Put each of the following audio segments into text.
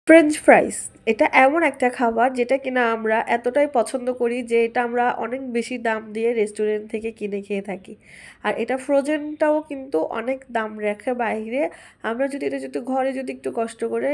French fries এটা এমন একটা খাবার যেটা কিনা আমরা এতটাই পছন্দ করি যে এটা আমরা অনেক বেশি দাম দিয়ে রেস্টুরেন্ট থেকে কিনে খেয়ে থাকি। আর এটা ফ্রোজেনটাও কিন্তু অনেক দাম রাখে বাইরে। আমরা যদি এটা যদি ঘরে যদি একটু কষ্ট করে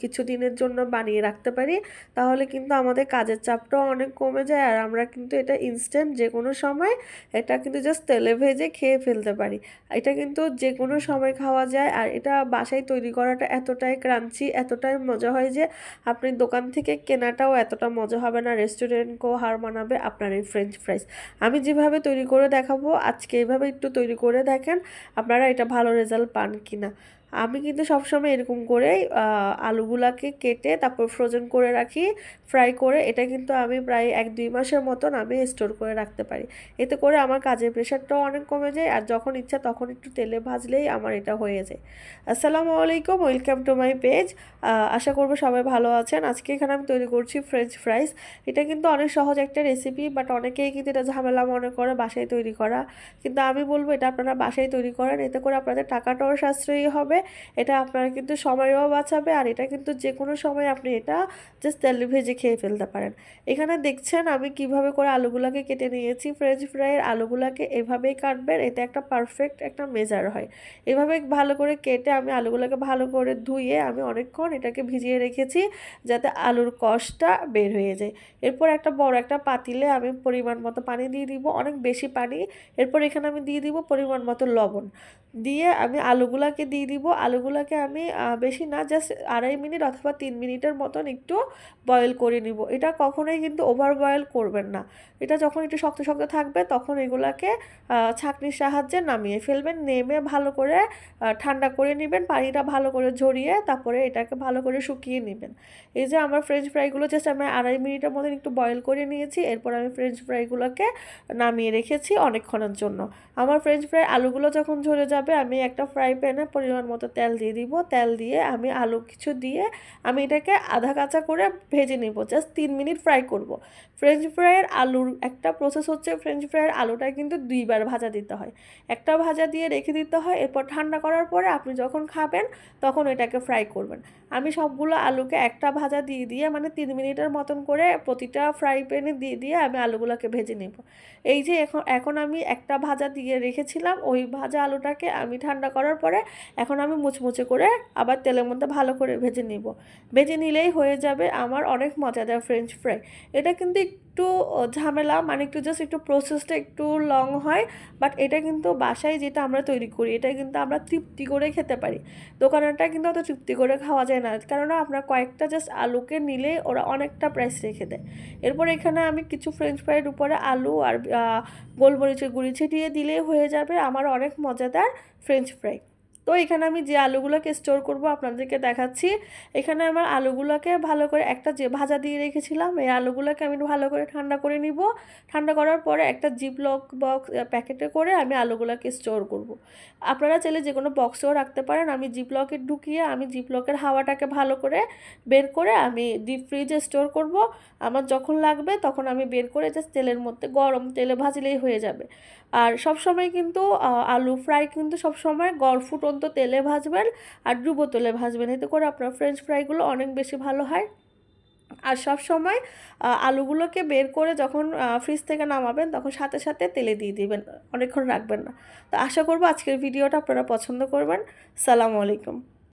কিছু দিনের জন্য বানিয়ে রাখতে পারি, তাহলে কিন্তু আমাদের কাজের চাপটাও অনেক কমে যায়। আর আমরা কিন্তু এটা ইনস্ট্যান্ট যেকোনো সময় এটা কিন্তু জাস্ট তেলে ভেজে খেয়ে ফেলতে পারি। এটা কিন্তু যেকোনো সময় খাওয়া যায়। আর এটা বাসায় তৈরি করাটা এতটাই ক্রাঞ্চি, এতটাই মজা হয় যে আপনি দোকান থেকে কেনাটাও এতটা মজা হবে না, রেস্টুরেন্টকেও হার মানাবে আপনার এই ফ্রেঞ্চ ফ্রাইস। আমি যেভাবে তৈরি করে দেখাবো আজকে এইভাবে একটু তৈরি করে দেখেন আপনারা এটা ভালো রেজাল্ট পান কিনা। আমি কিন্তু সবসময় এরকম করেই আলুগুলাকে কেটে তারপর ফ্রোজেন করে রাখি, ফ্রাই করে। এটা কিন্তু আমি প্রায় 1-2 মাসের মতন আমি স্টোর করে রাখতে পারি। এতে করে আমার কাজের প্রেশারটাও অনেক কমে যায়, আর যখন ইচ্ছা তখন একটু তেলে ভাজলেই আমার এটা হয়ে যায়। আসসালামু আলাইকুম, ওয়েলকাম টু মাই পেজ। আশা করবো সবাই ভালো আছেন। আজকে এখানে আমি তৈরি করছি ফ্রেঞ্চ ফ্রাইস। এটা কিন্তু অনেক সহজ একটা রেসিপি, বাট অনেকেই কিন্তু এটা ঝামেলা মনে করে বাসায় তৈরি করা। কিন্তু আমি বলবো এটা আপনারা বাসায় তৈরি করেন, এতে করে আপনাদের টাকাটাও সাশ্রয়ী হবে। এটা আপনারা কিন্তু সময়ও বাঁচাবে, আর এটা কিন্তু যে কোনো সময় আপনি এটা জাস্ট তেলে ভেজে খেয়ে ফেলতে পারেন। এখানে দেখছেন আমি কিভাবে করে আলুগুলাকে কেটে নিয়েছি। ফ্রেঞ্চ ফ্রাইয়ের আলুগুলাকে এভাবেই কাটবেন, এতে একটা পারফেক্ট একটা মেজার হয়। এভাবে ভালো করে কেটে আমি আলুগুলোকে ভালো করে ধুয়ে আমি অনেকক্ষণ এটাকে ভিজিয়ে রেখেছি, যাতে আলুর কষটা বের হয়ে যায়। এরপর একটা বড় একটা পাতিলে আমি পরিমাণ মতো পানি দিয়ে দিব, অনেক বেশি পানি। এরপর এখানে আমি দিয়ে দিব পরিমাণ মতো লবণ। দিয়ে আমি আলুগুলাকে দিয়ে দিব। আলুগুলাকে আমি বেশি না, জাস্ট 2.5 মিনিট অথবা 3 মিনিটের মতন একটু বয়েল করে নিব। এটা কখনোই কিন্তু ওভার বয়েল করবেন না। এটা যখন একটু শক্ত শক্ত থাকবে তখন এগুলাকে ছাঁকনির সাহায্যে নামিয়ে ফেলবেন। নেমে ভালো করে ঠান্ডা করে নেবেন, পানিটা ভালো করে ঝরিয়ে তারপরে এটাকে ভালো করে শুকিয়ে নেবেন। এই যে আমার ফ্রেঞ্চ ফ্রাইগুলো জাস্ট আমি 2.5 মিনিটের মতন একটু বয়েল করে নিয়েছি। এরপর আমি ফ্রেঞ্চ ফ্রাইগুলোকে নামিয়ে রেখেছি অনেকক্ষণের জন্য। আমার ফ্রেঞ্চ ফ্রাই আলুগুলো যখন ঝরে যাবে আমি একটা ফ্রাই প্যানে পরিমাণ মতো তেল দিয়ে দিব। তেল দিয়ে আমি আলু কিছু দিয়ে আমি এটাকে আধা কাঁচা করে ভেজে নেব, জাস্ট 3 মিনিট ফ্রাই করব। ফ্রেঞ্চ ফ্রাইয়ের আলুর একটা প্রসেস হচ্ছে, ফ্রেঞ্চ ফ্রাইয়ের আলুটা কিন্তু 2বার ভাজা দিতে হয়। একটা ভাজা দিয়ে রেখে দিতে হয়, এরপর ঠান্ডা করার পরে আপনি যখন খাবেন তখন এটাকে ফ্রাই করবেন। আমি সবগুলো আলুকে একটা ভাজা দিয়ে দিয়ে মানে 3 মিনিটের মতন করে প্রতিটা ফ্রাই প্যানে দিয়ে দিয়ে আমি আলুগুলোকে ভেজে নেব। এই যে এখন এখন আমি একটা ভাজা দিয়ে রেখেছিলাম, ওই ভাজা আলুটাকে আমি ঠান্ডা করার পরে এখন আমি মুচমুচে করে আবার তেলের মধ্যে ভালো করে ভেজে নেব। ভেজে নিলেই হয়ে যাবে আমার অনেক মজাদার ফ্রেঞ্চ ফ্রাই। এটা কিন্তু একটু ঝামেলা, মানে একটু জাস্ট একটু প্রসেসটা একটু লং হয়। বাট এটা কিন্তু বাসায় যেটা আমরা তৈরি করি এটা কিন্তু আমরা তৃপ্তি করে খেতে পারি। দোকানেরটা কিন্তু অত তৃপ্তি করে খাওয়া যায় না, কেননা আমরা কয়েকটা জাস্ট আলুকে নিলে ওরা অনেকটা প্রাইস রেখে দেয়। এরপর এখানে আমি কিছু ফ্রেঞ্চ ফ্রাইয়ের উপরে আলু আর গোলমরিচের গুঁড়ি ছিটিয়ে দিলেই হয়ে যাবে আমার অনেক মজাদার ফ্রেঞ্চ ফ্রাই। তো এখানে আমি যে আলুগুলোকে স্টোর করব আপনাদেরকে দেখাচ্ছি। এখানে আমার আলুগুলোকে ভালো করে একটা যে ভাজা দিয়ে রেখেছিলাম, এই আলুগুলোকে আমি ভালো করে ঠান্ডা করে নিব। ঠান্ডা করার পরে একটা জিপলক বক্স প্যাকেটে করে আমি আলুগুলোকে স্টোর করব। আপনারা চাইলে যে কোনো বক্সেও রাখতে পারেন। আমি জিপলকে ঢুকিয়ে আমি জিপলকের হাওয়াটাকে ভালো করে বের করে আমি ডিপ ফ্রিজে স্টোর করব। আমার যখন লাগবে তখন আমি বের করে জাস্ট তেলের মধ্যে গরম তেলে ভাজলেই হয়ে যাবে। আর সব সময় কিন্তু আলু ফ্রাই কিন্তু সব সময় ফুটন্ত তেলে ভাজবেন, আর ডুবো তেলে ভাজবেন, এতে করে আপনার ফ্রেঞ্চ ফ্রাইগুলো অনেক বেশি ভালো হয়। আর সব সময় আলুগুলোকে বের করে যখন ফ্রিজ থেকে নামাবেন তখন সাথে সাথে তেলে দিয়ে দিবেন, অনেকক্ষণ রাখবেন না। তো আশা করব আজকের ভিডিওটা আপনারা পছন্দ করবেন। সালামু আলাইকুম।